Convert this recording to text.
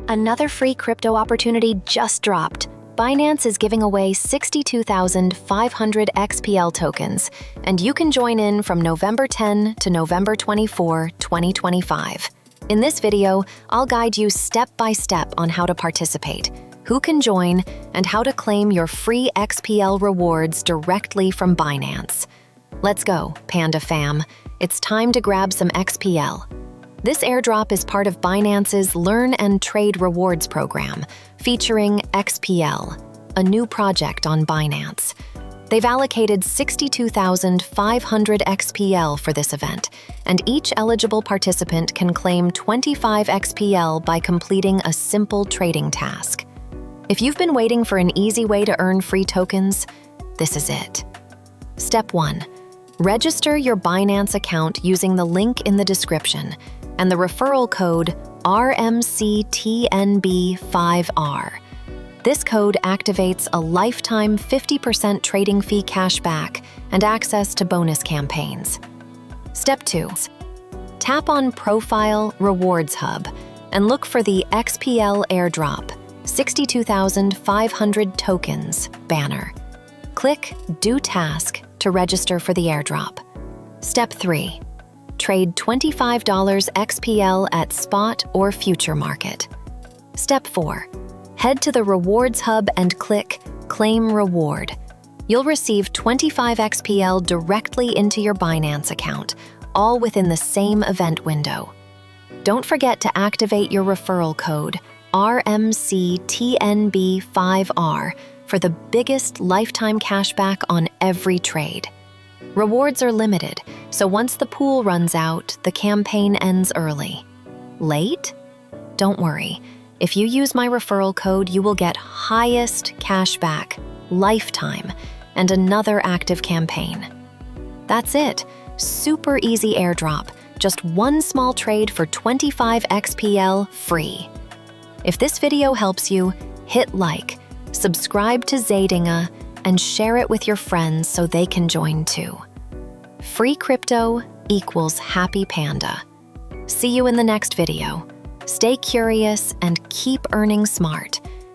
Another free crypto opportunity just dropped. Binance is giving away 62,500 XPL tokens, and you can join in from November 10 to November 24, 2025. In this video, I'll guide you step by step on how to participate, who can join, and how to claim your free XPL rewards directly from Binance. Let's go, Panda fam. It's time to grab some XPL. This airdrop is part of Binance's Learn and Trade Rewards program, featuring XPL, a new project on Binance. They've allocated 62,500 XPL for this event, and each eligible participant can claim 25 XPL by completing a simple trading task. If you've been waiting for an easy way to earn free tokens, this is it. Step 1. Register your Binance account using the link in the description and the referral code RMCTNB5R. This code activates a lifetime 50% trading fee cashback and access to bonus campaigns. Step 2. Tap on Profile Rewards Hub and look for the XPL Airdrop 62,500 tokens banner. Click Do Task to register for the airdrop. Step 3. Trade $25 XPL at spot or future market. Step 4. Head to the Rewards Hub and click Claim Reward. You'll receive 25 XPL directly into your Binance account, all within the same event window. Don't forget to activate your referral code RMCTNB5R for the biggest lifetime cashback on every trade. Rewards are limited, so once the pool runs out, the campaign ends early. Late? Don't worry. If you use my referral code, you will get highest cashback, lifetime, and another active campaign. That's it. Super easy airdrop. Just one small trade for 25 XPL free. If this video helps you, hit like, subscribe to Zaydinga, and share it with your friends so they can join too. Free crypto equals happy panda. See you in the next video. Stay curious and keep earning smart.